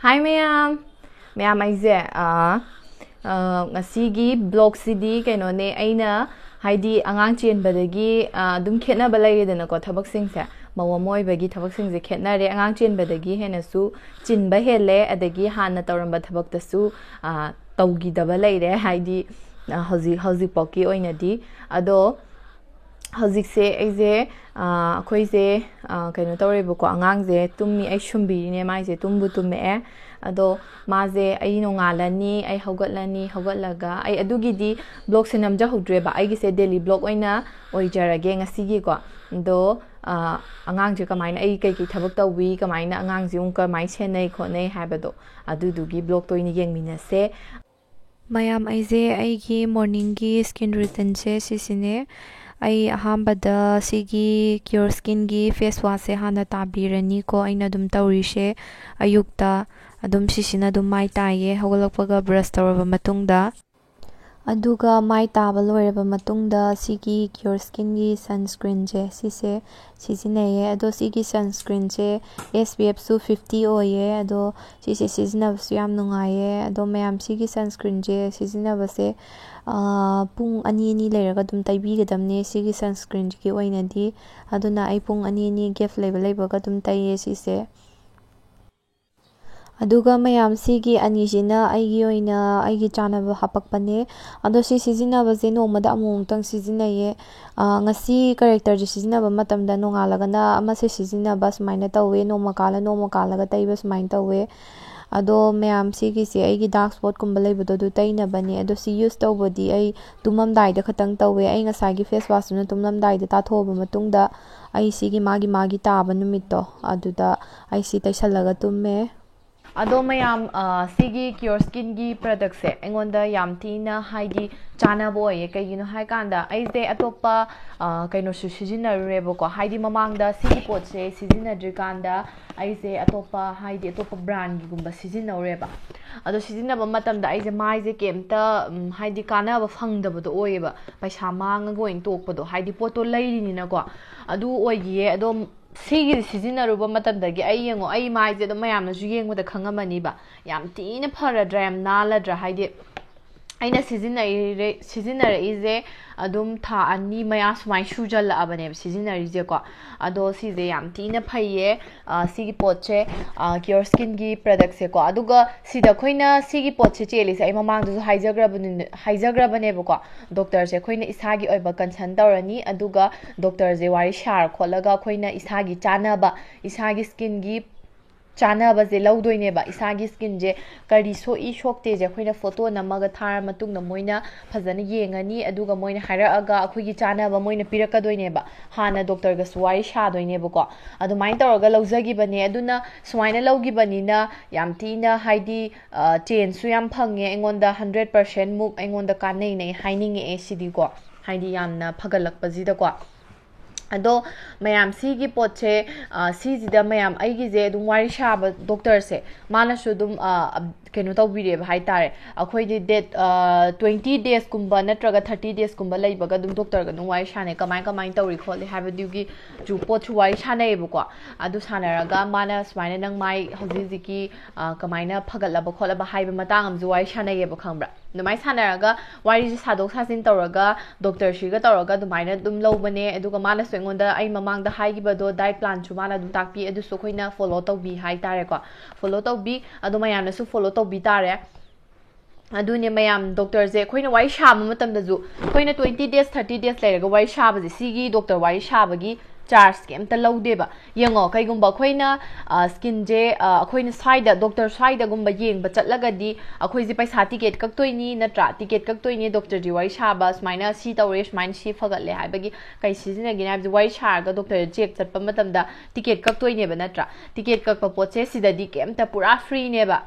Hi ma'am aise ngasi blog sidi kaino ne aina haidi angang chen badagi dum khetna balai dena ko thabak sing se mawa moi bagi thabak sing je khetna re angang chen badagi hena su chin ba hele adagi hanna tawramba thabak ta su tawgi daba lai re haidi hauji poki oina di ado hauzik se aise khoi je kaino tawre ko angang je tummi ai shumbi ne mai je tumbu tumme ado maze ai nongalani ai haugatlaga ai adugidi blog se namja hodre ba ai gi se daily blog oina oijarage ngasi gi ko do angang je kamaina ai kai ki thabak tawi kamaina angang ji kamai chenai khonai habado adudugi blog toini yengmina se mayam aise aigi morning gi skin routine se sisine ai ahambada sigi cure skin gi face wash se hana tabirani ko aina dum tawri she ayukta adum sisina dum mai taye hogolakpaga brush tawraba matungda aduga mai taba loiraba matungda sigi cure skin gi sunscreen je sise sisinaye ado sigi sunscreen je SPF su 50 oye ado sise sisinabsu yam nungaye ado mayam sigi sunscreen je sisinabase pung ani leiraga dum taibigadamne sigi sunscreen gi oinadi aduna ai pung ani gap leibaga dum taiye sise aduga mayam sigi ani jina aigi oina aigi chanaba hapakpane ado si sizinaba je nomada amungtang sizinaye ngasi character je sizinaba matamda nongalaga na ama se sizinaba smaina tawe nomakala ga taiba smaina tawe ado mayam sigi se aigi dark spot kumba leibado du tainabane ado si use tawbodi ai tumamdai da khatang tawe ai ngasagi face wash na tumamdai da tathoba matungda ai sigi magi taba numitto aduda ai si taisalaga tumme ado mayam sigi cure skin gi product se engonda yam tina haidi chana boy kaigino hai kanda aise atopa kaino su sijina rebo ko haidi mamangda sigi pot se sijina drikanda aise atopa haidi atopa brand gi gumba sijina reba ado sijina ba matam da aise mai je kemta haidi kana ba phangda bodo oyeba paisa manga going tokpodo haidi poto lairi na ko adu oyiye ado sigi sijinaruba matamdagi ai yengo ai maije do mayamna ju yengboda khangamani ba yam tina pharadra yam naladra haide aina sizinare ize adum tha ani maya sumai shujal abane sizinari je ko ado sije yam tina phaiye sigi potche cure skin gi product se ko aduga sida khoina sigi potche cheli sai mamang du haijagrabane ko doctor se khoina isagi oiba concern tawrani aduga doctor je wari shar kholaga khoina isagi chanaba isagi skin gi chana baze laudoine ba isagi skin je kari so I shokte je khoina photo namaga thar matungna moina phajana yengani aduga moina hairaaga akhugi chana ba moina pirakadoine ba hana doctor ga swai sha doine ba ko adu main tawraga laujagi bane aduna swaina laugi banina yamtina haidi chain su yam phange engonda 100% muk engonda kanai nei haining e sidi ko haidi yamna phagalakpa jida ko ado mayam sigi potche sijida mayam aigi je dum wari shaba doctor se mana su dum kenu tawbire ba haitare akhoi di date 20 days kumba natraga 30 days kumba leibaga dum doctor ga dum wari shane kamai tawri kholi haba dugi ju pot chu wari shane bu ko adu sanaraga mana smaina nang mai hojiji kamaina phagalaba kholaba haiba matang am ju wari shane ba khangbra numai sanaraga wari ji sadok sasin tawraga doctor shiga tawraga dumaina dum lobane aduga mana engonda ai mamangda haigibado diet plan chu mana dum takpi adu so khoina follow tawbi hai tare ko follow tawbi adu mayamna su follow tawbi tare adune mayam doctor je khoina wai shama matamda ju khoina 20 days 30 days lairaga wai shaba je sigi doctor wai shabagi charge kemta laudeba yengo kaigumba khoina skin je khoina side doctor side gumba yengba chatlagadi akhoi je paisa ticket kaktoini natra ticket kaktoini doctor ji wai shaba smaina si tawre smain si fagalle haibagi kai sizina gina ji wai sharga doctor check chatpa matamda ticket kaktoine ba natra ticket kakpa poche sidadi kemta pura free ne ba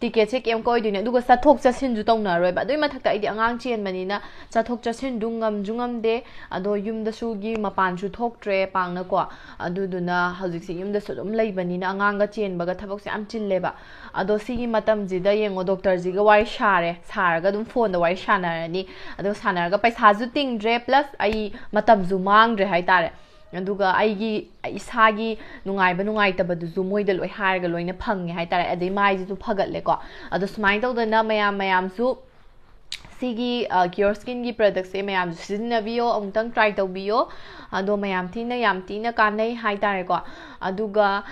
ticket se kem koi dine duga sathok chasin ju tongna roi ba doi mathakta idi angang chen manina sathok chasin dungam jungam de ado yum da su gi mapan ju thok tre pangna ko aduduna hojik se yum da su dum lei banina angang ga chen baga thabok se am chille ba ado sigi matam ji da yengo doctor ji ga wai share sarga dum phone da wai shanarani ado sanarga paisa ju ting dre plus ai matam ju mang dre hai tare ꯑꯗꯨꯒ ꯑꯩꯒꯤ ꯏꯁꯥꯒꯤ ꯅꯨꯡꯉꯥꯏꯕ ꯅꯨꯡꯉꯥꯏꯇꯕꯗꯨꯁꯨ ꯃꯣꯏꯗ ꯂꯣꯏ ꯍꯥꯏꯔꯒ ꯂꯣꯏꯅ ꯐꯪꯉꯦ ꯍꯥꯏꯇꯥꯔꯦ ꯑꯗꯩ ꯃꯥꯏꯁꯤꯁꯨ ꯐꯒꯠꯂꯦꯀꯣ ꯑꯗꯣ ꯁꯨꯃꯥꯏꯅ ꯇꯧꯗꯅ ꯃꯌꯥꯝꯁꯨ ꯁꯤꯒꯤ ꯀ꯭ꯌꯣꯔ ꯁ꯭ꯀꯤꯟꯒꯤ ꯄ꯭ꯔꯗꯛꯁꯦ ꯃꯌꯥꯝꯁꯨ ꯁꯤꯖꯤꯟꯅꯕꯤꯌꯣ ꯑꯃꯨꯛꯇꯪ ꯇ꯭ꯔꯥꯏ ꯇꯧꯕꯤꯌꯣ ꯑꯗꯣ ꯌꯥꯝ ꯊꯤꯅ ꯀꯥꯟꯅꯩ ꯍꯥꯏꯇꯥꯔꯦꯀꯣ ꯑꯗꯨꯒ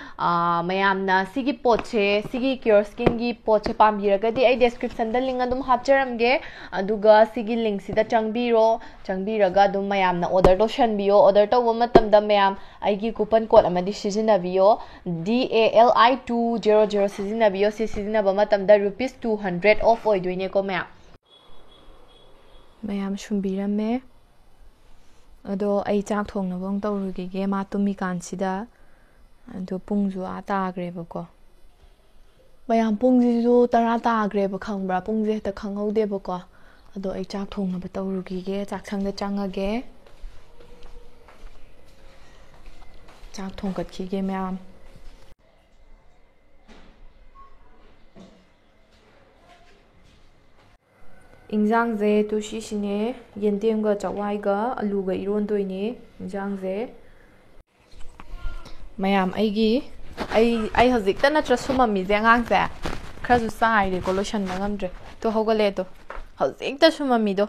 ꯃꯌꯥꯝꯅ ꯁꯤꯒꯤ ꯄꯣꯠꯁꯦ ꯁꯤꯒꯤ ꯀ꯭ꯌꯣꯔ ꯁ꯭ꯀꯤꯟꯒꯤ ꯄꯣꯠꯁꯦ ꯄꯥꯝꯕꯤꯔꯒꯗꯤ ꯑꯩ ꯗꯦꯁꯀ꯭ꯔꯤꯞꯁꯟꯗ ꯂꯤꯡ ꯑꯗꯨꯝ ꯍꯥꯞꯆꯔꯝꯒꯦ ꯑꯗꯨꯒ ꯁꯤꯒꯤ ꯂꯤꯡꯁꯤꯗ ꯆꯪꯕꯤꯔꯒ ꯑꯗꯨꯝ ꯃꯌꯥꯝꯅ ꯑꯣꯔꯗꯔ ꯇꯧꯁꯟꯕꯤꯌꯣ ꯑꯣꯔꯗꯔ ꯇꯧꯕ ꯃꯇꯝꯗ ꯃꯌꯥꯝ ꯑꯩꯒꯤ ꯀꯨꯄꯟ ꯀꯣꯗ ꯑꯃꯗꯤ ꯁꯤꯖꯤꯟꯅꯕꯤꯌꯣ DALI200 ꯁꯤꯖꯤꯟꯅꯕꯤꯌꯣ ꯁꯤ ꯁꯤꯖꯤꯟꯅꯕ ꯃꯇꯝꯗ ₹200 ꯑꯣꯐ ꯑꯣꯏꯗꯣꯏꯅꯦꯀꯣ ꯃꯌꯥꯝ ꯁꯨꯝꯕꯤꯔꯝꯃꯦ ꯑꯗꯣ ꯑꯩ ꯆꯥꯛ ꯊꯣꯡꯅꯕ ꯑꯃꯨꯛ ꯇꯧꯔꯨꯈꯤꯒꯦ ꯃꯥ ꯇꯨꯝꯃꯤꯀꯥꯟꯁꯤꯗ ꯑꯗꯣ ꯄꯨꯡꯁꯨ ꯇꯥꯈ꯭ꯔꯦꯕꯀꯣ ꯄꯨꯡꯁꯤꯁꯨ 10 ꯇꯥꯈ꯭ꯔꯦꯕ ꯈꯪꯕ꯭ꯔꯥ ꯄꯨꯡꯁꯦ ꯍꯦꯛꯇ ꯈꯪꯍꯧꯗꯦꯕꯀꯣ ꯑꯗꯣ ꯑꯩ ꯆꯥꯛ ꯊꯣꯡꯅꯕ ꯇꯧꯔꯨꯈꯤꯒꯦ ꯆꯥꯛꯁꯪꯗ ꯆꯪꯉꯒꯦ ꯆꯥꯛ ꯊꯣꯡꯒꯠꯈꯤꯒꯦ ꯏꯟꯖꯥꯡꯁꯦ ꯁꯤꯁꯤꯅꯦ ꯌꯦꯟꯗꯦꯝꯒ ꯆꯋꯥꯏꯒ ꯑꯂꯨꯒ ꯏꯔꯣꯟꯗꯣꯏꯅꯦ ꯏꯟꯖꯥꯡꯁꯦ ꯑꯩ ꯍꯧꯖꯤꯛꯇ ꯅꯠꯇ꯭ꯔ ꯁꯨꯝꯃꯝꯃꯤꯁꯦ ꯑꯉꯥꯡꯁꯦ ꯈꯔꯁꯨ ꯆꯥꯏꯔꯦꯀꯣ ꯂꯣꯏꯁꯟꯕ ꯉꯝꯗ꯭ꯔꯦ ꯍꯧꯒꯠꯂꯦ ꯍꯧꯖꯤꯛꯇ ꯁꯨꯝꯃꯝꯃꯤꯗꯣ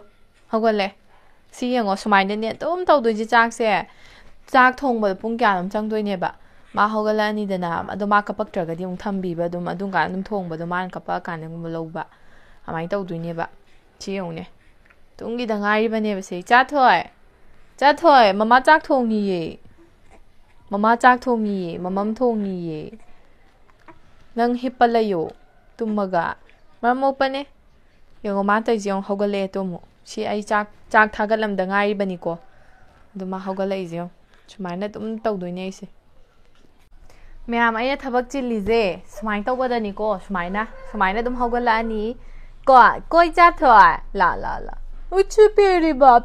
ꯍꯧꯒꯠꯂꯦ ꯁꯤ ꯌꯦꯡꯉꯣ ꯁꯨꯃꯥꯏꯅꯅꯦ ꯑꯗꯨꯝ ꯇꯧꯗꯣꯏꯁꯦ ꯆꯥꯛ ꯊꯣꯡꯕꯗ ꯄꯨꯡ ꯀꯌꯥꯅꯣꯝ ꯆꯪꯗꯣꯏꯅꯦꯕ ꯃꯥ ꯍꯧꯒꯠꯂꯛꯑꯅꯤꯗꯅ ꯑꯗꯣ ꯃꯥ ꯀꯞꯄꯛꯇ꯭ꯔꯒꯗꯤ ꯑꯃꯨꯛ ꯊꯝꯕꯤꯕ ꯑꯗꯨꯝ ꯀꯥꯟꯗ ꯑꯗꯨꯝ ꯊꯣꯡꯕꯗꯣ ꯃꯥꯅ ꯀꯞꯄꯛꯑꯀꯥꯟꯗꯒꯨꯝꯕ ꯂꯧꯕ ꯑꯗꯨꯃꯥꯏꯅ ꯇꯧꯗꯣꯏꯅꯦꯕ ꯁꯤ ꯌꯦꯡꯉꯨꯅꯦ ꯇꯨꯡꯒꯤꯗ ꯉꯥꯏꯔꯤꯕꯅꯦꯕ ꯁꯤ ꯆꯥꯊꯣꯏ ꯃꯃꯥ ꯆꯥꯛ ꯊꯣꯡꯉꯤꯌꯦ ꯃꯃꯝ ꯊꯣꯡꯉꯤꯌꯦ ꯅꯪ ꯍꯤꯞꯄ ꯂꯩꯌꯣ ꯇꯨꯝꯃꯒ ꯃꯔꯝ ꯃꯣꯛꯄꯅꯦ ꯌꯦꯡꯉꯣ ꯃꯥ ꯇꯧꯔꯤꯁꯦ ꯌꯦꯡꯉꯣ ꯍꯧꯒꯠꯂꯛꯑꯦ ꯇꯨꯝꯃꯨ ꯁꯤ ꯑꯩ ꯆꯥꯛ ꯊꯥꯒꯠꯂꯝꯗ ꯉꯥꯏꯔꯤꯕꯅꯤꯀꯣ ꯑꯗꯨ ꯃꯥ ꯍꯧꯒꯠꯂꯛꯏꯁꯦ ꯌꯦꯡꯉꯣ ꯁꯨꯃꯥꯏꯅ ꯑꯗꯨꯝ ꯇꯧꯗꯣꯏꯅꯦ ꯑꯩꯁꯦ ꯑꯩꯅ ꯊꯕꯛ ꯆꯤꯜꯂꯤꯁꯦ ꯁꯨꯃꯥꯏꯅ ꯇꯧꯕꯗꯅꯤꯀோ ꯁꯨꯃꯥꯏꯅ ꯑꯗꯨꯝ ꯍꯧꯒꯠꯂꯛꯑꯅꯤ ꯀꯣꯏ ꯆꯥꯊꯣꯏ ꯂꯥ ꯎꯠꯁꯨ ꯄꯦꯔꯤꯕ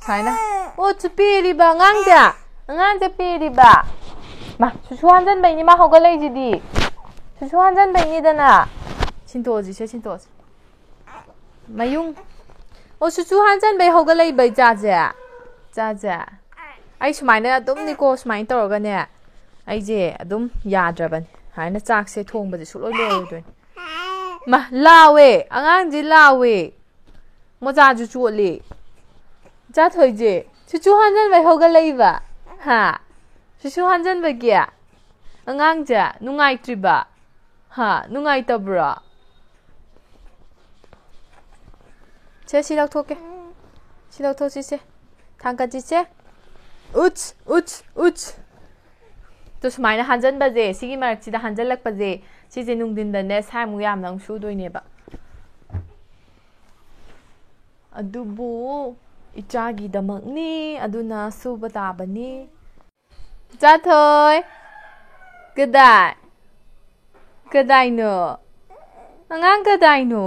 ꯁꯨꯃꯥꯏꯅ ꯑꯣꯠꯁꯨ ꯄꯦꯔꯤꯕ ꯑꯉꯥꯡꯁꯦ ꯄꯦꯔꯤꯕ ꯁꯨꯁꯨ ꯍꯥꯟꯖꯟꯕꯩꯅꯤ ꯃꯥ ꯍꯧꯒꯠꯂꯛꯏꯁꯤꯗꯤ ꯁꯨꯁꯨ ꯍꯥꯟꯖꯟꯕꯩꯅꯤꯗꯅ ꯁꯤꯟꯇꯣꯛꯑꯁꯤ ꯃꯌꯨꯡ ꯁꯨꯁꯨ ꯍꯥꯟꯖꯟꯕꯩ ꯍꯧꯒꯠꯂꯛꯏꯕ ꯏꯆꯥꯁꯦ ꯑꯩ ꯁꯨꯃꯥꯏꯅ ꯑꯗꯨꯝꯅꯤꯀꯣ ꯁꯨꯃꯥꯏꯅ ꯇꯧꯔꯒꯅꯦ ꯑꯩꯁꯦ ꯑꯗꯨꯝ ꯌꯥꯗ꯭ꯔꯕꯅꯤ ꯍꯥꯏꯅ ꯆꯥꯛꯁꯦ ꯊꯣꯡꯕꯁꯦ ꯁꯨꯡꯂꯣꯏ ꯂꯣꯏꯔꯣꯏꯗꯣꯏꯅꯤ ꯂꯥꯎꯋꯦ ꯑꯉꯥꯡꯁꯦ ꯂꯥꯎꯋꯦ ꯃꯣꯖꯥꯁꯨ ꯆꯣꯠꯂꯦ ꯆꯥꯊꯣꯏꯁꯦ ꯁꯨꯁꯨ ꯍꯥꯟꯖꯟꯕꯩ ꯍꯧꯒꯠꯂꯛꯏꯕ ꯁꯨꯁꯨ ꯍꯥꯟꯖꯟꯕꯒꯤ ꯑꯉꯥꯡꯁꯦ ꯅꯨꯡꯉꯥꯏꯇ꯭ꯔꯤꯕ ꯅꯨꯡꯉꯥꯏꯇꯕ꯭ꯔꯣ ꯁꯤ ꯂꯧꯊꯣꯛꯁꯤꯁꯦ ꯊꯥꯡꯀꯠꯁꯤꯁꯦ ꯎꯠꯁ ꯇꯣ ꯁꯨꯃꯥꯏꯅ ꯍꯥꯟꯖꯟꯕꯁꯦ ꯁꯤꯒꯤ ꯃꯔꯛꯁꯤꯗ ꯍꯥꯟꯖꯜꯂꯛꯄꯁꯦ ꯁꯤꯁꯦ ꯅꯨꯡꯊꯤꯟꯗꯅꯦ ꯁꯥꯏꯃꯨꯛ ꯌꯥꯝꯅ ꯑꯃꯨꯛ ꯁꯨꯗꯣꯏꯅꯦꯕ ꯑꯗꯨꯕꯨ ꯏꯆꯥꯒꯤꯗꯃꯛꯅꯤ ꯑꯗꯨꯅ ꯁꯨꯕ ꯇꯥꯕꯅꯤ ꯆꯥꯊꯣꯏ ꯀꯗꯥꯏꯅꯣ ꯑꯉꯥꯡ ꯀꯗꯥꯏꯅꯣ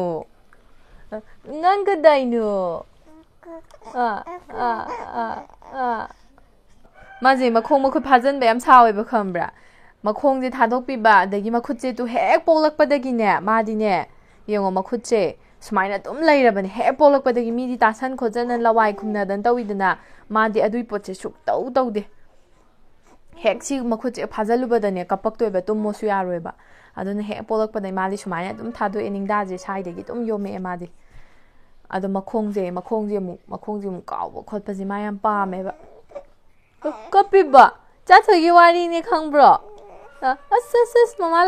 ꯃꯥꯁꯦ ꯃꯈꯣꯡ ꯃꯈꯨꯠ ꯐꯥꯖꯤꯟꯕ ꯌꯥꯝ ꯁꯥꯎꯋꯦꯕ ꯈꯪꯕ꯭ꯔꯥ ꯃꯈꯣꯡꯁꯦ ꯊꯥꯗꯣꯛꯄꯤꯕ ꯑꯗꯒꯤ ꯃꯈꯨꯠꯁꯦ ꯍꯦꯛ ꯄꯣꯛꯂꯛꯄꯗꯒꯤꯅꯦ ꯃꯥꯗꯤꯅꯦ ꯌꯦꯡꯉꯣ ꯃꯈꯨꯠꯁꯦ ꯁꯨꯃꯥꯏꯅ ꯑꯗꯨꯝ ꯂꯩꯔꯕꯅꯦ ꯍꯦꯛ ꯄꯣꯛꯂꯛꯄꯗꯒꯤ ꯃꯤꯗꯤ ꯇꯥꯁꯟ ꯈꯣꯠꯆꯟꯅ ꯂꯋꯥꯏ ꯈꯨꯝꯅꯗꯅ ꯇꯧꯋꯤꯗꯅ ꯃꯥꯗꯤ ꯑꯗꯨꯏ ꯄꯣꯠꯁꯦ ꯁꯨꯛꯇꯧ ꯇꯧꯗꯦ ꯍꯦꯛ ꯁꯤ ꯃꯈꯨꯠꯁꯦ ꯐꯥꯖꯜꯂꯨꯕꯗꯅꯦ ꯀꯞꯄꯛꯇꯣꯏꯕ ꯇꯨꯝꯃꯣꯁꯨ ꯌꯥꯔꯣꯏꯕ ꯑꯗꯨꯅ ꯍꯦꯛ ꯄꯣꯛꯂꯛꯄꯗꯒꯤ ꯃꯥꯗꯤ ꯁꯨꯃꯥꯏꯅ ꯑꯗꯨꯝ ꯊꯥꯗꯣꯛꯑꯦ ꯅꯤꯡꯗꯥꯁꯦ ꯁꯥꯏꯗꯒꯤ ꯑꯗꯨꯝ ꯌꯣꯝꯃꯛꯑꯦ ꯃꯥꯗꯤ ꯑꯗꯣ ꯃꯈꯣꯡꯁꯦ ꯑꯃꯨꯛ ꯀꯥꯎꯕ ꯈꯣꯠꯄꯁꯦ ꯃꯥ ꯌꯥꯝ ꯄꯥꯝꯃꯦꯕ ꯀꯞꯄꯤꯕ ꯆꯥꯊꯣꯏꯒꯤ ꯋꯥꯔꯤꯅꯦ ꯈꯪꯕ꯭ꯔꯣ ꯑꯁ ꯃꯃꯥ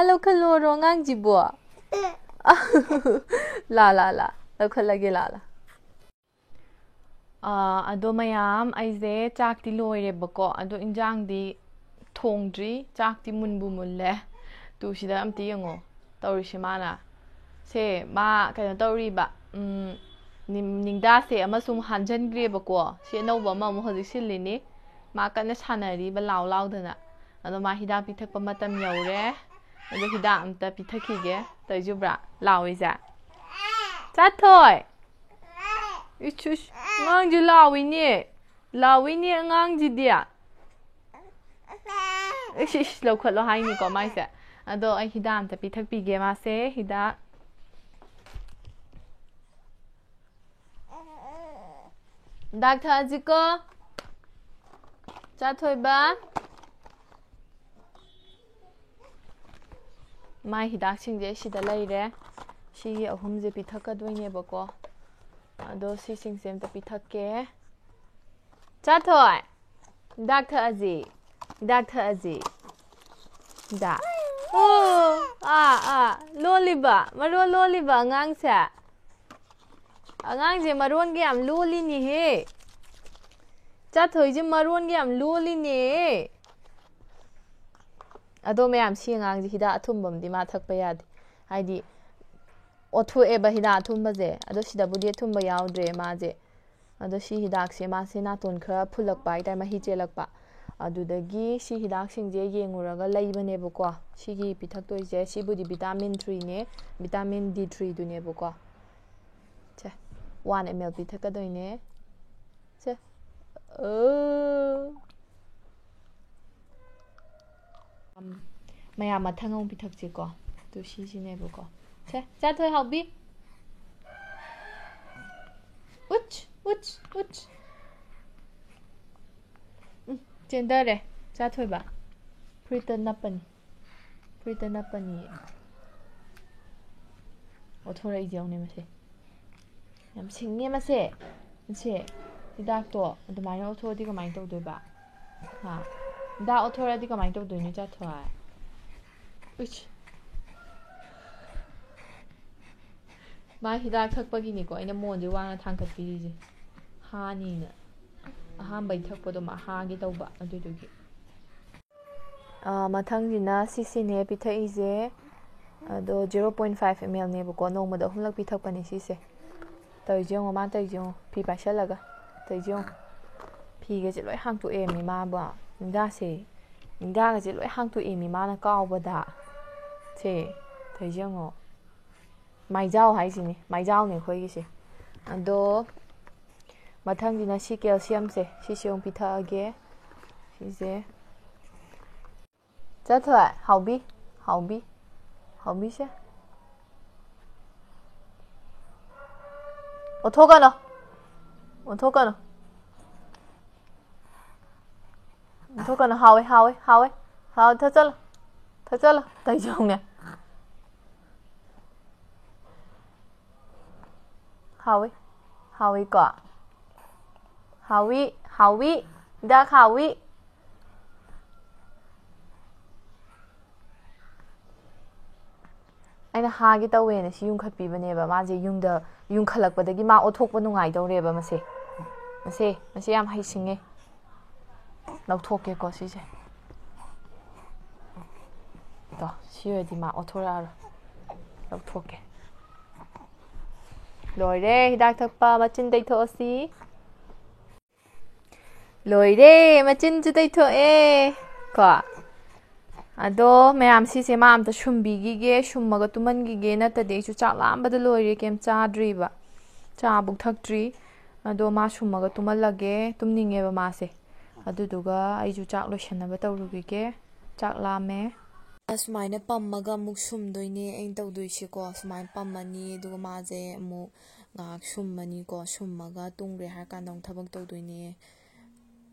ꯂꯧꯈꯠꯂꯣꯔꯣ ꯑꯉꯥꯡꯁꯤꯕꯣ ꯂꯥ ꯂꯧꯈꯠꯂꯒꯦ ꯂꯥ ꯑꯗꯣ ꯃꯌꯥꯝ ꯑꯩꯁꯦ ꯆꯥꯛꯇꯤ ꯂꯣꯏꯔꯦꯕꯀꯣ ꯑꯗꯣ ꯏꯟꯖꯥꯡꯗꯤ ꯊꯣꯡꯗ꯭ꯔꯤ ꯆꯥꯛꯇꯤ ꯃꯨꯟꯕꯨ ꯃꯨꯜꯂꯦ ꯁꯤꯗ ꯑꯝꯇ ꯌꯦꯡꯉꯣ ꯇꯧꯔꯤꯁꯦ ꯃꯥꯅ ꯃꯥ ꯀꯩꯅꯣ ꯇꯧꯔꯤꯕ ꯅꯤꯡꯗꯥꯁꯦ ꯑꯃꯁꯨꯡ ꯍꯥꯟꯖꯟꯈ꯭ꯔꯦꯕꯀꯣ ꯁꯤ ꯑꯅꯧꯕ ꯑꯃꯃꯨꯛ ꯍꯧꯖꯤꯛ ꯁꯤꯜꯂꯤꯅꯤ ꯃꯥ ꯀꯟꯅ ꯁꯥꯟꯅꯔꯤꯕ ꯂꯥꯎꯗꯅ ꯑꯗꯣ ꯃꯥ ꯍꯤꯗꯥꯛ ꯄꯤꯊꯛꯄ ꯃꯇꯝ ꯌꯧꯔꯦ ꯑꯗꯣ ꯍꯤꯗꯥꯛ ꯑꯝꯇ ꯄꯤꯊꯛꯈꯤꯒꯦ ꯇꯧꯖꯕ꯭ꯔꯥ ꯂꯥꯎꯏꯁꯦ ꯆꯥꯊꯣꯏ ꯑꯉꯥꯡꯁꯦ ꯂꯥꯎꯏꯅꯦ ꯑꯉꯥꯡꯁꯤꯗꯤ ꯂꯧꯈꯠꯂꯣ ꯍꯥꯏꯅꯤꯀꯣ ꯃꯥꯏꯁꯦ ꯑꯗꯣ ꯑꯩ ꯍꯤꯗꯥꯛ ꯑꯝꯇ ꯄꯤꯊꯛꯄꯤꯒꯦ ꯃꯥꯁꯦ ꯍꯤꯗꯥꯛ ꯊꯛꯑꯁꯤꯀꯣ ꯆꯥꯊꯣꯏꯕ ꯃꯥꯏ ꯍꯤꯗꯥꯛꯁꯤꯡꯁꯦ ꯁꯤꯗ ꯂꯩꯔꯦ ꯁꯤꯒꯤ ꯑꯍꯨꯝꯁꯦ ꯄꯤꯊꯛꯀꯗꯣꯏꯅꯦꯕꯀꯣ ꯑꯗꯣ ꯁꯤꯁꯤꯡꯁꯦ ꯑꯝꯇ ꯄꯤꯊꯛꯀꯦ ꯆꯥꯊꯣꯏ ꯍꯤꯗꯥꯛ ꯊꯛꯑꯁꯤ ꯍꯤꯗꯥꯛ ꯊꯛꯑꯁꯤ ꯍꯤꯗꯥꯛ ꯂꯣꯜꯂꯤꯕ ꯃꯔꯣꯟ ꯂꯣꯜꯂꯤꯕ ꯑꯉꯥꯡꯁꯦ ꯑꯉꯥꯡꯁꯦ ꯃꯔꯣꯟꯒ ꯌꯥꯝ ꯂꯣꯜꯂꯤꯅꯦꯍꯦ ꯆꯥꯊꯣꯏꯁꯦ ꯃꯔꯣꯟꯒ ꯌꯥꯝ ꯂꯣꯜꯂꯤꯅꯦ ꯑꯗꯣ ꯃꯌꯥꯝ ꯁꯤ ꯑꯉꯥꯡꯁꯦ ꯍꯤꯗꯥꯛ ꯑꯊꯨꯝꯕ ꯃꯥ ꯊꯛꯄ ꯌꯥꯗꯦ ꯍꯥꯏꯗꯤ ꯑꯣꯠꯊꯣꯛꯑꯦꯕ ꯍꯤꯗꯥꯛ ꯑꯊꯨꯝꯕꯁꯦ ꯑꯗꯣ ꯁꯤꯗꯕꯨꯗꯤ ꯑꯊꯨꯝꯕ ꯌꯥꯎꯗ꯭ꯔꯦ ꯃꯥꯁꯦ ꯑꯗꯣ ꯁꯤ ꯍꯤꯗꯥꯛꯁꯦ ꯃꯥꯁꯦ ꯅꯥꯇꯣꯟ ꯈꯔ ꯐꯨꯜꯂꯛꯄ ꯍꯥꯏꯇꯥꯔꯦ ꯃꯍꯤ ꯆꯦꯜꯂꯛꯄ ꯑꯗꯨꯗꯒꯤ ꯁꯤ ꯍꯤꯗꯥꯛꯁꯤꯡꯁꯦ ꯌꯦꯡꯉꯨꯔꯒ ꯂꯩꯕꯅꯦꯕꯀꯣ ꯁꯤꯒꯤ ꯄꯤꯊꯛꯇꯣꯏꯁꯦ ꯁꯤꯕꯨꯗꯤ ꯚꯤꯇꯥꯃꯤꯟ 3ꯅꯦ ꯚꯤꯇꯥꯃꯤꯟ D3ꯗꯨꯅꯦꯕꯀꯣ ꯁꯦ 1 ml ꯄꯤꯊꯛꯀꯗꯣꯏꯅꯦ ꯁꯦ ꯃꯌꯥꯝ ꯃꯊꯪ ꯑꯃꯨꯛ ꯄꯤꯊꯛꯁꯤꯀꯣ ꯑꯗꯨ ꯁꯤꯁꯤꯅꯦꯕꯀꯣ ꯁꯦ ꯆꯥꯊꯣꯏ ꯍꯥꯎꯕꯤ ꯎꯠ ꯆꯦꯟꯗꯔꯦ ꯆꯥꯊꯣꯏꯕ ꯐꯨꯔꯤꯠꯇ ꯅꯞꯄꯅꯤ ꯑꯣꯊꯣꯔꯛꯏꯁꯦ ꯌꯦꯡꯎꯅꯦ ꯃꯁꯦ ꯌꯥꯝ ꯁꯤꯡꯉꯦ ꯃꯁꯦ ꯍꯤꯗꯥꯛꯇꯣ ꯑꯗꯨꯃꯥꯏꯅ ꯑꯣꯊꯣꯛꯑꯗꯤ ꯀꯃꯥꯏꯅ ꯇꯧꯗꯣꯏꯕ ꯍꯤꯗꯥꯛ ꯑꯣꯊꯣꯔꯛꯑꯗꯤ ꯀꯃꯥꯏꯅ ꯇꯧꯗꯣꯏꯅꯣ ꯆꯥꯊꯣꯏ ꯃꯥ ꯍꯤꯗꯥꯛ ꯊꯛꯄꯒꯤꯅꯤꯀꯣ ꯑꯩꯅ ꯃꯣꯟꯁꯦ ꯋꯥꯡꯅ ꯊꯥꯡꯒꯠꯄꯤꯔꯤꯁꯦ ꯍꯥꯅꯤꯅ ꯑꯍꯥꯟꯕꯩ ꯊꯛꯄꯗꯣ ꯃꯥ ꯍꯥꯒꯦ ꯇꯧꯕ ꯑꯗꯨꯗꯨꯒꯤ ꯃꯊꯪꯁꯤꯅ ꯁꯤꯁꯤꯅꯦ ꯄꯤꯊꯛꯏꯁꯦ ꯑꯗꯣ 0.5 ml ꯅꯦꯕꯀꯣ ꯅꯣꯡꯃꯗ 3ꯂꯛ ꯄꯤꯊꯛꯄꯅꯦ ꯁꯤꯁꯦ ꯇꯧꯔꯤꯁꯦ ꯌꯦꯡꯉꯣ ꯃꯥꯅ ꯇꯧꯔꯤꯁꯦ ꯌꯦꯡꯉꯣ ꯐꯤ ꯄꯥꯏꯁꯜꯂꯒ ꯇꯧꯔꯤꯁꯦ ꯌꯦꯡꯉꯣ ꯐꯤꯒꯁꯦ ꯂꯣꯏ ꯍꯥꯡꯇꯣꯛꯑꯦꯃꯤ ꯃꯥꯕꯨ ꯅꯤꯡꯗꯥꯒꯁꯦ ꯂꯣꯏ ꯍꯥꯡꯇꯣꯛꯑꯦꯃꯤ ꯃꯥꯅ ꯀꯥꯎꯕꯗ ꯁꯦ ꯇꯧꯔꯤꯁꯦ ꯌꯦꯡꯉꯣ ꯃꯥꯏꯖꯥꯎ ꯍꯥꯏꯁꯤꯅꯤ ꯃꯥꯏꯖꯥꯎꯅꯦ ꯑꯩꯈꯣꯏꯒꯤꯁꯦ ꯑꯗꯣ ꯃꯊꯪꯁꯤꯅ ꯁꯤ ꯀꯦꯜꯁꯤꯌꯝꯁꯦ ꯁꯤꯁꯦ ꯑꯃꯨꯛ ꯄꯤꯊꯛꯑꯒꯦ ꯁꯤꯁꯦ ꯆꯥꯊꯣꯏ ꯍꯥꯎꯕꯤꯁꯦ ꯑꯣꯟꯊꯣꯛꯀꯅꯨ ꯍꯥꯎꯋꯦ ꯊꯛꯆꯜꯂꯣ ꯇꯧꯔꯤꯁꯦ ꯌꯦꯡꯉꯨꯅꯦ ꯍꯥꯎꯋꯤꯀꯣ ꯍꯥꯎꯋꯤ ꯍꯤꯗꯥꯛ ꯍꯥꯎꯋꯤ ꯑꯩꯅ ꯍꯥꯒꯦ ꯇꯧꯋꯦꯅ ꯁꯤ ꯌꯨꯡꯈꯠꯄꯤꯕꯅꯦꯕ ꯃꯥꯁꯦ ꯌꯨꯡꯈꯠꯂꯛꯄꯗꯒꯤ ꯃꯥ ꯑꯣꯠꯊꯣꯛꯄ ꯅꯨꯡꯉꯥꯏꯗꯧꯔꯦꯕ ꯃꯁꯦ ꯌꯥꯝ ꯍꯩꯁꯤꯡꯉꯦ ꯂꯧꯊꯣꯛꯀꯦꯀꯣ ꯁꯤꯁꯦ ꯁꯤ ꯑꯣꯏꯔꯗꯤ ꯃꯥ ꯑꯣꯠꯊꯣꯔꯛꯑꯔꯣꯏ ꯂꯧꯊꯣꯛꯀꯦ ꯂꯣꯏꯔꯦ ꯍꯤꯗꯥꯛ ꯊꯛꯄ ꯃꯆꯤꯟ ꯇꯩꯊꯣꯛꯑꯁꯤ ꯂꯣꯏꯔꯦ ꯃꯆꯤꯟꯁꯨ ꯇꯩꯊꯣꯛꯑꯦ ꯀꯣ ꯑꯗꯣ ꯃꯌꯥꯝ ꯁꯤꯁꯦ ꯃꯥ ꯑꯝꯇ ꯁꯨꯝꯕꯤꯈꯤꯒꯦ ꯁꯨꯝꯃꯒ ꯇꯨꯝꯍꯟꯈꯤꯒꯦ ꯅꯠꯇ꯭ꯔꯗꯤ ꯑꯩꯁꯨ ꯆꯥꯛ ꯂꯥꯝꯕꯗ ꯂꯣꯏꯔꯦ ꯀꯩꯝ ꯆꯥꯗ꯭ꯔꯤꯕ ꯆꯥꯕꯨꯛ ꯊꯛꯇ꯭ꯔꯤ ꯑꯗꯣ ꯃꯥ ꯁꯨꯝꯃꯒ ꯇꯨꯝꯍꯜꯂꯒꯦ ꯇꯨꯝꯅꯤꯡꯉꯦꯕ ꯃꯥꯁꯦ ꯑꯗꯨꯗꯨꯒ ꯑꯩꯁꯨ ꯆꯥꯛ ꯂꯣꯏꯁꯟꯅꯕ ꯇꯧꯔꯨꯈꯤꯒꯦ ꯆꯥꯛ ꯂꯥꯝꯃꯦ ꯁꯨꯃꯥꯏꯅ ꯄꯝꯃꯒ ꯑꯃꯨꯛ ꯁꯨꯝꯗꯣꯏꯅꯦ ꯑꯩꯅ ꯇꯧꯗꯣꯏꯁꯦꯀꯣ ꯁꯨꯃꯥꯏꯅ ꯄꯝꯃꯅꯤ ꯑꯗꯨꯒ ꯃꯥꯁꯦ ꯑꯃꯨꯛ ꯉꯥꯏꯍꯥꯛ ꯁꯨꯝꯃꯅꯤꯀꯣ ꯁꯨꯝꯃꯒ ꯇꯨꯝꯈ꯭ꯔꯦ ꯍꯥꯏꯔ ꯀꯥꯟꯗ ꯑꯃꯨꯛ ꯊꯕꯛ ꯇꯧꯗꯣꯏꯅꯦ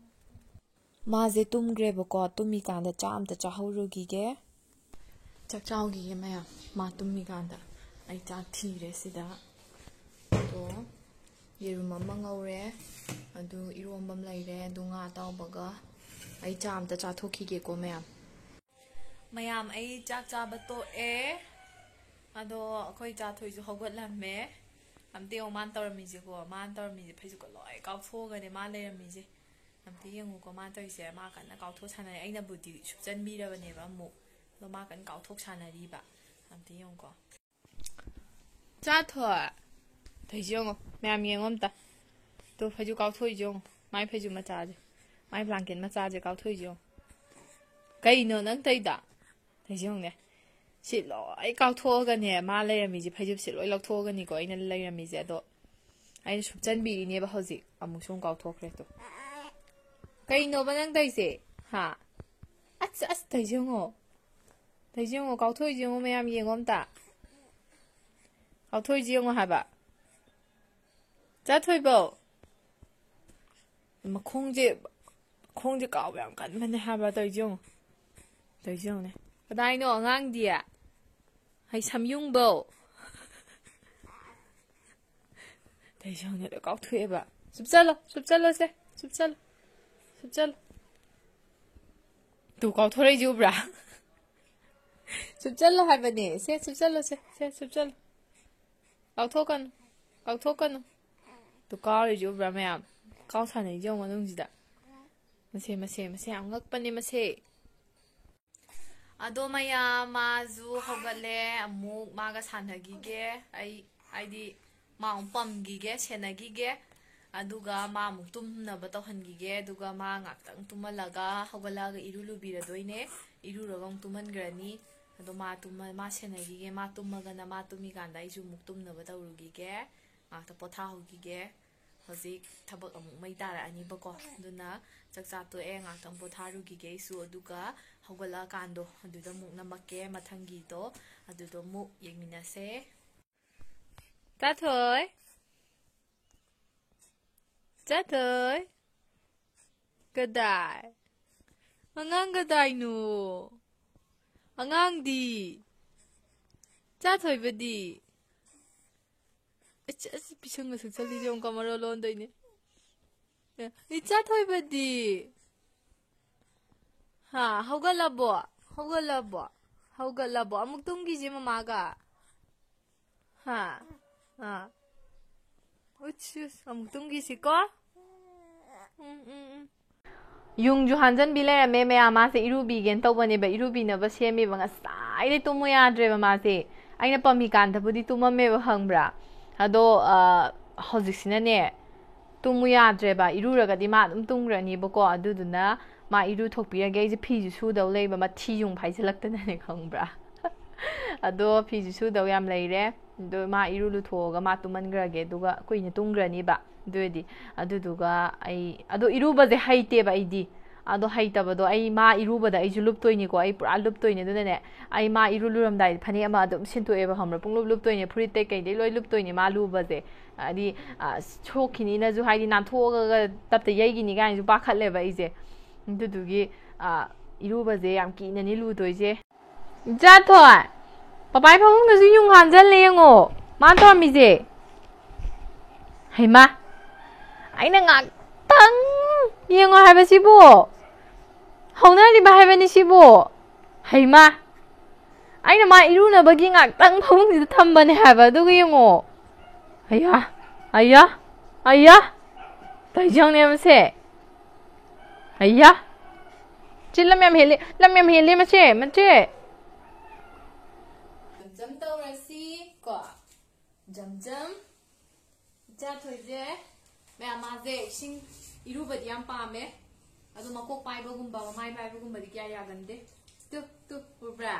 ꯃꯥꯁꯦ ꯇꯨꯝꯈ꯭ꯔꯦꯕꯀꯣ ꯇꯨꯝꯃꯤꯀꯥꯟꯗ ꯆꯥꯛ ꯑꯝꯇ ꯆꯥꯍꯧꯔꯨꯈꯤꯒꯦ ꯆꯥꯛ ꯆꯥꯎꯈꯤꯒꯦ ꯃꯌꯥꯝ ꯃꯥ ꯇꯨꯝꯃꯤꯀꯥꯟꯗ ꯑꯩ ꯆꯥꯛ ꯊꯤꯔꯦ ꯁꯤꯗ ꯑꯗꯣ ꯌꯦꯔꯨꯝ ꯑꯃ ꯉꯧꯔꯦ ꯑꯗꯨ ꯏꯔꯣꯝꯕ ꯑꯃ ꯂꯩꯔꯦ ꯑꯗꯨ ꯉꯥ ꯑꯇꯥꯎꯕꯒ ꯑꯩ ꯆꯥ ꯑꯝꯇ ꯆꯥꯊꯣꯛꯈꯤꯒꯦꯀꯣ ꯃꯌꯥꯝ ꯑꯩ ꯆꯥꯛ ꯆꯥꯕ ꯇꯣꯛꯑꯦ ꯑꯗꯣ ꯑꯩꯈꯣꯏ ꯆꯥꯊꯣꯏꯁꯨ ꯍꯧꯒꯠꯂꯝꯃꯦ ꯑꯝꯇ ꯌꯦꯡꯉꯣ ꯃꯥꯅ ꯇꯧꯔꯝꯃꯤꯁꯦ ꯐꯩꯖꯨꯞꯀ ꯂꯣꯏ ꯀꯥꯎꯊꯣꯛꯑꯒꯅꯦ ꯃꯥ ꯂꯩꯔꯝꯃꯤꯁꯦ ꯑꯝꯇ ꯌꯦꯡꯉꯨꯀꯣ ꯃꯥꯅ ꯇꯧꯔꯤꯁꯦ ꯃꯥ ꯀꯟꯅ ꯀꯥꯎꯊꯣꯛ ꯁꯥꯟꯅꯔꯦ ꯑꯩꯅꯕꯨꯗꯤ ꯁꯨꯞꯆꯟꯕꯤꯔꯕꯅꯦꯕ ꯑꯃꯨꯛ ꯑꯗꯣ ꯃꯥ ꯀꯟꯅ ꯀꯥꯎꯊꯣꯛ ꯁꯥꯟꯅꯔꯤꯕ ꯑꯝꯇ ꯌꯦꯡꯉꯨꯀꯣ ꯆꯥꯊꯣꯏ ꯇꯧꯔꯤꯁꯦ ꯌꯦꯡꯉꯣ ꯃꯌꯥꯝ ꯌꯦꯡꯉꯣ ꯑꯝꯇ ꯇꯣ ꯐꯩꯖꯨꯞ ꯀꯥꯎꯊꯣꯛꯏꯁꯦ ꯌꯦꯡꯉꯣ ꯃꯥꯏ ꯐꯩꯖꯨꯞ ꯃꯆꯥꯁꯦ ꯃꯥꯏ ꯕ꯭ꯂꯥꯡꯀꯦꯠ ꯃꯆꯥꯁꯦ ꯀꯥꯎꯊꯣꯛꯏꯁꯦ ꯌꯦꯡꯉꯣ ꯀꯩꯅꯣ ꯅꯪ ꯇꯧꯔꯤꯗꯣ ꯇꯧꯔꯤꯁꯦ ꯌꯦꯡꯉꯨꯅꯦ ꯁꯤ ꯂꯣꯏ ꯀꯥꯎꯊꯣꯛꯑꯒꯅꯦ ꯃꯥ ꯂꯩꯔꯝꯃꯤꯁꯦ ꯐꯩꯖꯨꯞꯁꯦ ꯂꯣꯏ ꯂꯧꯊꯣꯛꯑꯒꯅꯤꯀꯣ ꯑꯩꯅ ꯂꯩꯔꯝꯃꯤꯁꯦ ꯑꯗꯣ ꯑꯩꯅ ꯁꯨꯞꯆꯟꯕꯤꯔꯤꯅꯦꯕ ꯍꯧꯖꯤꯛ ꯑꯃꯨꯛꯁꯨ ꯑꯃꯨꯛ ꯀꯥꯎꯊꯣꯛꯈ꯭ꯔꯦ ꯇꯣ ꯀꯩꯅꯣꯕ ꯅꯪ ꯇꯧꯔꯤꯁꯦ ꯑꯁ ꯇꯧꯔꯤꯁꯦ ꯌꯦꯡꯉꯣ ꯀꯥꯎꯊꯣꯛꯏꯁꯦ ꯌꯦꯡꯉꯣ ꯃꯌꯥꯝ ꯌꯦꯡꯉꯣ ꯑꯝꯇ ꯀꯥꯎꯊꯣꯛꯏꯁꯦ ꯌꯦꯡꯉꯣ ꯍꯥꯏꯕ ꯆꯥꯊꯣꯏꯕꯧ ꯃꯈꯣꯡꯁꯦ ꯀꯥꯎꯕ ꯌꯥꯝ ꯀꯟꯕꯅꯦ ꯍꯥꯏꯕ ꯇꯧꯔꯤꯁꯦ ꯌꯦꯡꯉꯣ ꯇꯧꯔꯤꯁꯦ ꯌꯦꯡꯉꯣꯅꯦ ꯀꯗꯥꯏꯅꯣ ꯑꯉꯥꯡꯗꯤ ꯍꯩ ꯁꯝꯌꯨꯡꯕꯧ ꯇꯧꯔꯤꯁꯦ ꯌꯦꯡꯉꯣꯅꯦ ꯂꯣꯏ ꯀꯥꯎꯊꯣꯛꯑꯦꯕ ꯆꯨꯞ ꯆꯠꯂꯣꯁꯦ ꯆꯨꯞ ꯆꯠꯂꯣ ꯇꯨ ꯀꯥꯎꯊꯣꯔꯛꯏꯁꯦ ꯎꯕ꯭ꯔꯥ ꯆꯨꯞ ꯆꯠꯂꯣ ꯍꯥꯏꯕꯅꯦ ꯆꯨꯞ ꯆꯠꯂꯣꯁꯦ ꯆꯨꯞ ꯆꯠꯂꯣ ꯀꯥꯎꯊꯣꯛꯀꯅꯨ ꯇꯨ ꯀꯥꯎꯔꯤꯁꯦ ꯎꯕ꯭ꯔꯥ ꯃꯌꯥꯝ ꯀꯥꯎ ꯁꯥꯟꯅꯩꯁꯦ ꯌꯦꯡꯉꯣ ꯃꯅꯨꯡꯁꯤꯗ ꯃꯁꯦ ꯌꯥꯝ ꯉꯛꯄꯅꯦ ꯃꯁꯦ ꯑꯗꯣ ꯃꯌꯥꯝ ꯃꯥꯁꯨ ꯍꯧꯒꯠꯂꯦ ꯑꯃꯨꯛ ꯃꯥꯒ ꯁꯥꯟꯅꯈꯤꯒꯦ ꯑꯩ ꯍꯥꯏꯗꯤ ꯃꯥ ꯑꯃꯨꯛ ꯄꯝꯈꯤꯒꯦ ꯁꯦꯟꯅꯈꯤꯒꯦ ꯑꯗꯨꯒ ꯃꯥ ꯑꯃꯨꯛ ꯇꯨꯝꯅꯕ ꯇꯧꯍꯟꯈꯤꯒꯦ ꯑꯗꯨꯒ ꯃꯥ ꯉꯥꯛꯇꯪ ꯇꯨꯝꯍꯜꯂꯒ ꯍꯧꯒꯠꯂꯛꯑꯒ ꯏꯔꯨ ꯂꯨꯕꯤꯔꯗꯣꯏꯅꯦ ꯏꯔꯨꯔꯒ ꯑꯃꯨꯛ ꯇꯨꯝꯍꯟꯈ꯭ꯔꯅꯤ ꯑꯗꯣ ꯃꯥ ꯁꯦꯟꯅꯈꯤꯒꯦ ꯃꯥ ꯇꯨꯝꯃꯒꯅ ꯃꯥ ꯇꯨꯝꯃꯤꯀꯥꯟꯗ ꯑꯩꯁꯨ ꯑꯃꯨꯛ ꯇꯨꯝꯅꯕ ꯇꯧꯔꯨꯈꯤꯒꯦ ꯉꯥꯛꯇ ꯄꯣꯊꯥꯍꯧꯈꯤꯒꯦ ꯍꯧꯖꯤꯛ ꯊꯕꯛ ꯑꯃꯨꯛ ꯃꯩ ꯇꯥꯔꯛꯑꯅꯤꯕꯀꯣ ꯑꯗꯨꯅ ꯆꯥꯛꯆꯥ ꯇꯣꯛꯑꯦ ꯉꯥꯛꯇꯪ ꯄꯣꯊꯥꯔꯨꯈꯤꯒꯦ ꯑꯩꯁꯨ ꯑꯗꯨꯒ ꯍꯧꯒꯠꯂꯛꯑꯀꯥꯟꯗꯣ ꯑꯗꯨꯗ ꯑꯃꯨꯛ ꯅꯝꯃꯛꯀꯦ ꯃꯊꯪꯒꯤꯗꯣ ꯑꯗꯨꯗꯣ ꯑꯃꯨꯛ ꯌꯦꯡꯃꯤꯟꯅꯁꯦ ꯆꯥꯊꯣꯏ ꯀꯗꯥꯏ ꯑꯉꯥꯡ ꯀꯗꯥꯏꯅꯣ ꯑꯉꯥꯡꯗꯤ ꯆꯥꯊꯣꯏꯕꯗꯤ ꯑꯁ ꯄꯤꯁꯪꯒ ꯁꯛꯆꯜꯂꯤꯁꯦ ꯑꯃꯨꯛ ꯀꯃꯔꯣ ꯂꯣꯟꯗꯣꯏꯅꯦ ꯆꯥꯊꯣꯏꯕꯗꯤ ꯍꯥ ꯍꯧꯒꯠꯂꯕꯣ ꯑꯃꯨꯛ ꯇꯨꯝꯈꯤꯁꯦ ꯃꯃꯥꯒ ꯍꯥ ꯑꯃꯨꯛ ꯇꯨꯝꯈꯤꯁꯤꯀꯣ ꯌꯨꯡꯁꯨ ꯍꯥꯟꯖꯟꯕꯤ ꯂꯩꯔꯝꯃꯦ ꯃꯌꯥꯝ ꯃꯥꯁꯦ ꯏꯔꯨꯕꯤꯒꯦꯅ ꯇꯧꯕꯅꯦꯕ ꯏꯔꯨꯕꯤꯅꯕ ꯁꯦꯝꯃꯦꯕ ꯉꯁꯥꯏꯗꯩ ꯇꯨꯝꯃꯨ ꯌꯥꯗ꯭ꯔꯦꯕ 마ꯁꯦ ꯑꯩꯅ ꯄꯝꯃꯤꯀꯥꯟꯗꯕꯨꯗꯤ ꯇꯨꯝꯃꯝꯃꯦꯕ ꯈꯪꯕ꯭ꯔꯥ ꯑꯗꯣ ꯍꯧꯖꯤꯛꯁꯤꯅꯅꯦ ꯇꯨꯝꯃꯨ ꯌꯥꯗ꯭ꯔꯦꯕ ꯏꯔꯨꯔꯒꯗꯤ ꯃꯥ ꯑꯗꯨꯝ ꯇꯨꯝꯈ꯭ꯔꯅꯤꯕꯀꯣ ꯑꯗꯨꯗꯨꯅ ꯃꯥ ꯏꯔꯨ ꯊꯣꯛꯄꯤꯔꯒꯦ ꯑꯩꯁꯦ ꯐꯤꯁꯨ ꯁꯨꯗꯧ ꯂꯩꯕ ꯃꯊꯤ ꯌꯨꯡ ꯐꯥꯏꯖꯤꯜꯂꯛꯇꯅꯅꯦ ꯈꯪꯕ꯭ꯔꯥ ꯑꯗꯣ ꯐꯤꯁꯨ ꯁꯨꯗꯧ ꯌꯥꯝ ꯂꯩꯔꯦ ꯑꯗꯣ ꯃꯥ ꯏꯔꯨ ꯂꯨꯊꯣꯛꯑꯒ ꯃꯥ ꯇꯨꯝꯍꯟꯈ꯭ꯔꯒꯦ ꯑꯗꯨꯒ ꯀꯨꯏꯅ ꯇꯨꯝꯈ꯭ꯔꯅꯤꯕ ꯑꯗꯨꯑꯣꯏꯗꯤ ꯑꯗꯨꯗꯨꯒ ꯑꯗꯣ ꯏꯔꯨꯕꯁꯦ ꯍꯩꯇꯦꯕ ꯑꯩꯗꯤ ꯑꯗꯣ ꯍꯩꯇꯕꯗꯣ ꯑꯩ ꯃꯥ ꯏꯔꯨꯕꯗ ꯑꯩꯁꯨ ꯂꯨꯞꯇꯣꯏꯅꯤꯀꯣ ꯑꯩ ꯄꯨꯔꯥ ꯂꯨꯞꯇꯣꯏꯅꯦ ꯑꯗꯨꯅꯅꯦ ꯑꯩ ꯃꯥ ꯂꯨꯔꯝꯗꯥꯏꯗ ꯐꯅꯦꯛ ꯑꯃ ꯑꯗꯨꯝ ꯁꯤꯟꯇꯣꯛꯑꯦꯕ ꯈꯪꯕ꯭ꯔꯥ ꯄꯨꯡꯂꯨꯞ ꯂꯨꯞꯇꯣꯏꯅꯦ ꯐꯨꯔꯤꯠꯇꯩ ꯀꯩꯗꯩ ꯂꯣꯏ ꯂꯨꯞꯇꯣꯏꯅꯦ ꯃꯥ ꯂꯨꯕꯁꯦ ꯍꯥꯏꯗꯤ ꯁꯣꯛꯈꯤꯅꯤꯅꯁꯨ ꯍꯥꯏꯗꯤ ꯅꯥꯟꯊꯣꯛꯑꯒ ꯇꯞꯇ ꯌꯩꯈꯤꯅꯤ ꯀꯥꯏꯅꯁꯨ ꯄꯥꯈꯠꯂꯦꯕ ꯑꯩꯁꯦ ꯑꯗꯨꯗꯨꯒꯤ ꯏꯔꯨꯕꯁꯦ ꯌꯥꯝ ꯀꯤꯅꯅꯤ ꯂꯨꯗꯣꯏꯁꯦ ꯆꯥꯊꯣꯏ ꯄꯄꯥꯏ ꯐꯃꯨꯡꯗꯁꯨ ꯌꯨꯡ ꯍꯥꯟꯖꯜꯂꯦ ꯌꯦꯡꯉꯣ ꯃꯥ ꯇꯧꯔꯝꯃꯤꯁꯦ ꯍꯩꯃꯥ ꯑꯩꯅ ꯉꯥꯛꯇꯪ ꯌꯦꯡꯉꯣ ꯍꯥꯏꯕꯁꯤꯕꯨ ꯍꯧꯅꯔꯤꯕ ꯍꯥꯏꯕꯅꯤ ꯁꯤꯕꯨ ꯍꯩꯃꯥ ꯑꯩꯅ ꯃꯥ ꯏꯔꯨꯅꯕꯒꯤ ꯉꯥꯛꯇꯪ ꯐꯃꯨꯡꯁꯤꯗ ꯊꯝꯕꯅꯦ ꯍꯥꯏꯕ ꯑꯗꯨꯒ ꯌꯦꯡꯉꯣ ꯑయ్ꯌꯥ ꯇꯧꯖꯪꯅꯦ ꯃꯁꯦ ꯑయ్ꯌꯥ ꯆꯤ ꯂꯝ ꯌꯥꯝ ꯍꯦꯜꯂꯦ ꯃꯁꯦ ꯖꯝ ꯇꯧꯔꯁꯤ ꯀꯣ ꯖꯝ ꯆꯥꯊꯣꯏꯁꯦ ꯃꯌꯥꯝ ꯃꯥꯁꯦ ꯏꯁꯤꯡ ꯏꯔꯨꯕꯗꯤ ꯌꯥꯝ ꯄꯥꯝꯃꯦ ꯑꯗꯣ ꯃꯀꯣꯛ ꯄꯥꯏꯕꯒꯨꯝꯕ ꯃꯃꯥꯏ ꯄꯥꯏꯕꯒꯨꯝꯕꯗꯤ ꯀꯌꯥ ꯌꯥꯒꯟꯗꯦ ꯇꯨ ꯎꯕ꯭ꯔꯥ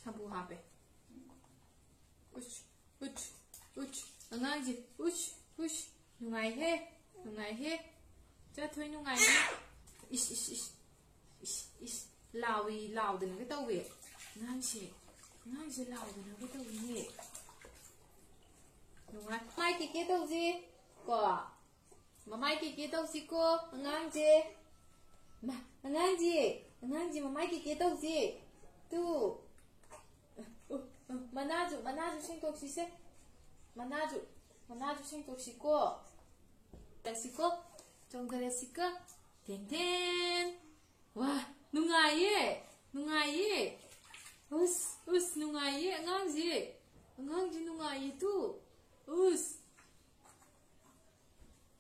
ꯁꯝꯄꯨ ꯍꯥꯞꯄꯦ ꯑꯉꯥꯡꯁꯦ ꯅꯨꯡꯉꯥꯏꯍꯦ ꯆꯥꯊꯣꯏ ꯅꯨꯡꯉꯥꯏꯍꯦꯏꯁ ꯂꯥꯎꯗꯅꯒ ꯇꯧꯋꯦ ꯑꯉꯥꯡꯁꯦ ꯂꯥꯎꯗꯅꯒ ꯇꯧꯋꯤꯅꯦ ꯅꯨꯡꯉꯥꯏ ꯃꯃꯥꯏ ꯀꯦꯀꯦ ꯇꯧꯁꯤ ꯀꯣ ꯃꯃꯥꯏ ꯀꯦꯀꯦ ꯇꯧꯁꯤꯀꯣ ꯑꯉꯥꯡꯁꯦ ꯃꯃꯥꯏ ꯀꯦꯀꯦ ꯇꯧꯁꯤ ꯇꯨ ꯃꯅꯥꯁꯨ ꯁꯦꯡꯇꯣꯛꯁꯤꯁꯦ ꯃꯅꯥꯁꯨ ꯁꯦꯡꯇꯣꯛꯁꯤꯀꯣ ꯆꯣꯡꯊꯔꯁꯤꯀꯣ ꯊꯦꯟ ꯋꯥ ꯅꯨꯡꯉꯥꯏꯌꯦ ꯅꯨꯡꯉꯥꯏꯌꯦ ꯑꯉꯥꯡꯁꯦ ꯅꯨꯡꯉꯥꯏꯌꯦ ꯇꯨ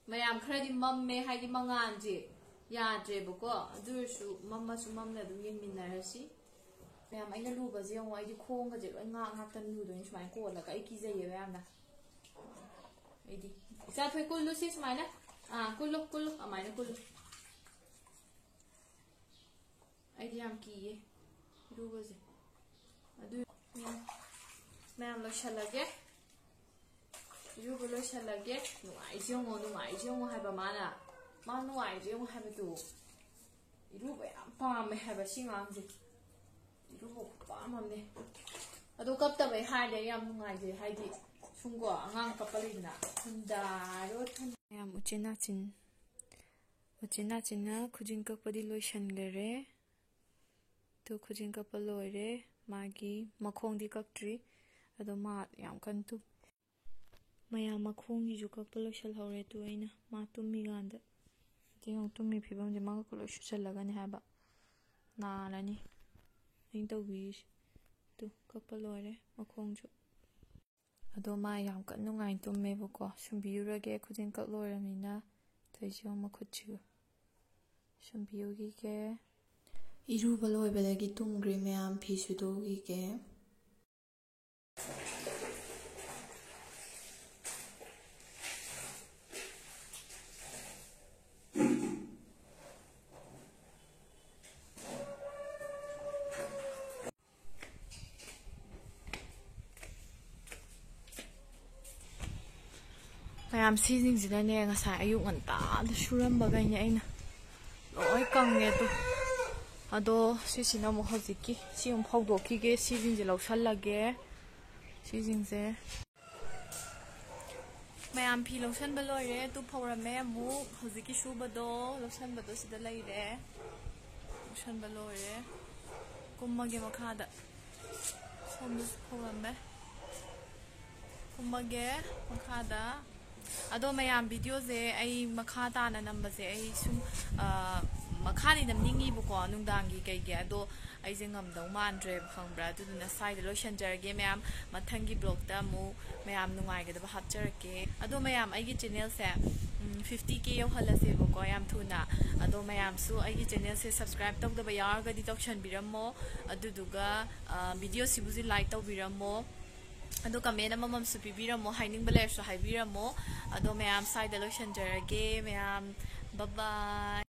ꯃꯌꯥꯝ ꯈꯔꯗꯤ ꯃꯝꯃꯦ ꯍꯥꯏꯗꯤ ꯃꯉꯥꯟꯁꯦ ꯌꯥꯗ꯭ꯔꯦꯕꯀꯣ ꯑꯗꯨ ꯑꯣꯏꯔꯁꯨ ꯃꯝꯅ ꯑꯗꯨꯝ ꯌꯦꯡꯃꯤꯟꯅꯔꯁꯤ ꯃꯌꯥꯝ ꯑꯩꯅ ꯂꯨꯕꯁꯦ ꯌꯦꯡꯉꯣ ꯑꯩꯗꯤ ꯈꯣꯡꯒꯁꯦ ꯂꯣꯏ ꯉꯥꯛꯇꯪ ꯂꯨꯗꯣꯏꯅꯤ ꯁꯨꯃꯥꯏꯅ ꯀꯣꯜꯂꯒ ꯑꯩ ꯀꯤꯖꯩꯌꯦꯕ ꯌꯥꯝꯅ ꯑꯩꯗꯤ ꯏꯆꯥꯊꯣꯏ ꯀꯨꯜꯂꯨꯁꯤ ꯁꯨꯃꯥꯏꯅ ꯀꯨꯜꯂꯨ ꯑꯗꯨꯃꯥꯏꯅ ꯀꯨꯜꯂꯨ ꯑꯩꯗꯤ ꯌꯥꯝ ꯀꯤꯌꯦ ꯏꯔꯨꯕꯁꯦ ꯑꯗꯨ ꯃꯌꯥꯝ ꯂꯣꯏꯁꯜꯂꯒꯦ 이러고 ꯂꯣꯏꯁꯜꯂꯒꯦ ꯅꯨꯡꯉꯥꯏꯖꯦ ꯌꯦꯡꯉꯣ ꯍꯥꯏꯕ ꯃꯥ ꯅꯨꯡꯉꯥꯏꯖꯦ ꯌꯦꯡꯉꯣ ꯍꯥꯏꯕꯗꯨ 이러고 ꯌꯥꯝ ꯄꯥꯝꯃꯦ ꯍꯥꯏꯕ ꯁꯤ ꯉꯥꯡꯁꯦ 이러고 ꯄꯥꯝꯃꯝꯅꯦ ꯑꯗꯣ ꯀꯞꯇꯕꯩ ꯍꯥꯏꯔꯗꯤ ꯌꯥꯝ ꯅꯨꯡꯉꯥꯏꯖꯩ ꯍꯥꯏꯗꯤ ꯁꯨꯝꯀꯣ ꯑꯉꯥꯡ ꯀꯞꯄ ꯂꯩꯗꯅ ꯊꯨꯟꯗꯥꯔꯣ ꯌꯥꯝ ꯎꯆꯤꯟ ꯅꯥꯆꯤꯟ ꯃꯆꯤꯟ ꯈꯨꯖꯤꯟ ꯀꯛꯄꯗꯤ ꯂꯣꯏꯁꯟꯒꯔꯦ ꯇꯨ ꯈꯨꯖꯤꯟ ꯀꯛꯄ ꯂꯣꯏꯔꯦ ꯃꯥꯒꯤ ꯃꯈꯣꯡꯗꯤ ꯀꯛꯇ꯭ꯔꯤ ꯑꯗꯣ ꯃꯥ ꯌꯥꯝ ꯀꯟ ꯇꯨꯝ ꯃꯌꯥꯝ ꯃꯈꯣꯡꯒꯤꯁꯨ ꯀꯛꯄ ꯂꯣꯏꯁꯜꯍꯧꯔꯦ ꯇꯨ ꯑꯩꯅ ꯃꯥ ꯇꯨꯝꯃꯤꯀꯥꯟꯗ ꯌꯦꯡꯉꯨ ꯇꯨꯝꯃꯤ ꯐꯤꯕꯝꯁꯦ ꯃꯉꯛꯀ ꯂꯣꯏ ꯁꯨꯆꯜꯂꯒꯅꯤ ꯍꯥꯏꯕ ꯅꯥꯔꯅꯤ ꯑꯩꯅ ꯇꯧꯕꯤꯔꯤꯁꯦ ꯇꯨ ꯀꯛꯄ ꯂꯣꯏꯔꯦ ꯃꯈꯣꯡꯁꯨ ꯑꯗꯣ ꯃꯥ ꯌꯥꯝ ꯀꯟꯅ ꯅꯨꯡꯉꯥꯏꯅ ꯇꯨꯝꯃꯦꯕꯀꯣ ꯁꯨꯝꯕꯤꯔꯨꯔꯒꯦ ꯈꯨꯖꯤꯟ ꯀꯛ ꯂꯣꯏꯔꯕꯅꯤꯅ ꯇꯧꯏꯁꯦ ꯃꯈꯨꯠꯁꯤꯒ ꯁꯨꯝꯕꯤꯌꯨꯈꯤꯒꯦ ꯏꯔꯨꯕ ꯂꯣꯏꯕꯗꯒꯤ ꯇꯨꯝꯈ꯭ꯔꯦ ꯃꯌꯥꯝ ꯐꯤ ꯁꯨꯗꯣꯛꯈꯤꯒꯦ ꯃꯌꯥꯝ ꯁꯤꯁꯤꯡꯁꯤꯅꯅꯦ ꯉꯁꯥꯏ ꯑꯌꯨꯛ ꯉꯟꯇꯥꯗ ꯁꯨꯔꯝꯕꯒꯩꯅꯦ ꯑꯩꯅ ꯂꯣꯏ ꯀꯪꯉꯦ ꯇꯨ ꯑꯗꯣ ꯁꯤꯁꯤꯅ ꯑꯃꯨꯛ ꯍꯧꯖꯤꯛꯀꯤ ꯁꯤ ꯑꯃꯨꯛ ꯐꯧꯗꯣꯛꯈꯤꯒꯦ ꯁꯤꯁꯤꯡꯁꯦ ꯂꯧꯁꯜꯂꯒꯦ ꯁꯤꯁꯤꯡꯁꯦ ꯃꯌꯥꯝ ꯐꯤ ꯂꯧꯁꯟꯕ ꯂꯣꯏꯔꯦ ꯇꯨ ꯐꯧꯔꯝꯃꯦ ꯑꯃꯨꯛ ꯍꯧꯖꯤꯛꯀꯤ ꯁꯨꯕꯗꯣ ꯂꯧꯁꯟꯕꯗꯣ ꯁꯤꯗ ꯂꯩꯔꯦ ꯂꯧꯁꯟꯕ ꯂꯣꯏꯔꯦ ꯀꯨꯝꯃꯒꯦ ꯃꯈꯥꯗ ꯁꯣꯝꯗꯁꯨ ꯐꯧꯔꯝꯃꯦ ꯀꯨꯝꯃꯒꯦ ꯃꯈꯥꯗ ꯑꯗꯣ ꯃꯌꯥꯝ ꯚꯤꯗꯤꯑꯣꯁꯦ ꯑꯩ ꯃꯈꯥ ꯇꯥꯅ ꯅꯝꯕꯁꯦ ꯑꯩ ꯁꯨꯝ ꯃꯈꯥꯗꯤ ꯅꯝꯅꯤꯡꯉꯤꯕꯀꯣ ꯅꯨꯡꯗꯥꯡꯒꯤ ꯀꯩꯒꯤ ꯑꯗꯣ ꯑꯩꯁꯦ ꯉꯝꯗꯧ ꯃꯥꯟꯗ꯭ꯔꯦꯕ ꯈꯪꯕ꯭ꯔꯥ ꯑꯗꯨꯗꯨꯅ ꯁ꯭ꯋꯥꯏꯗ ꯂꯣꯏꯁꯟꯖꯔꯒꯦ ꯃꯌꯥꯝ ꯃꯊꯪꯒꯤ ꯕ꯭ꯂꯣꯛꯇ ꯑꯃꯨꯛ ꯃꯌꯥꯝ ꯅꯨꯡꯉꯥꯏꯒꯗꯕ ꯍꯥꯞꯆꯔꯛꯀꯦ ꯑꯗꯣ ꯃꯌꯥꯝ ꯑꯩꯒꯤ ꯆꯦꯅꯦꯜꯁꯦ 50K ꯌꯧꯍꯜꯂꯁꯦꯕꯀꯣ ꯌꯥꯝ ꯊꯨꯅ ꯑꯗꯣ ꯃꯌꯥꯝꯁꯨ ꯑꯩꯒꯤ ꯆꯦꯅꯦꯜꯁꯦ ꯁꯕꯁꯀ꯭ꯔꯥꯏꯕ ꯇꯧꯗꯕ ꯌꯥꯎꯔꯒꯗꯤ ꯇꯧꯁꯟꯕꯤꯔꯝꯃꯣ ꯑꯗꯨꯗꯨꯒ ꯚꯤꯗꯤꯑꯣꯁꯤꯕꯨꯁꯨ ꯂꯥꯏꯛ ꯇꯧꯕꯤꯔꯝꯃꯣ ꯑꯗꯣ ꯀꯃꯦꯟ ꯑꯃꯃꯝꯁꯨ ꯄꯤꯕꯤꯔꯝꯃꯣ ꯍꯥꯏꯅꯤꯡꯕ ꯂꯩꯔꯁꯨ ꯍꯥꯏꯕꯤꯔꯝꯃꯣ ꯑꯗꯣ ꯃꯌꯥꯝ ꯁ꯭ꯋꯥꯏꯗ ꯂꯣꯏꯁꯟꯖꯔꯒꯦ ꯃꯌꯥꯝ ꯕꯥꯏ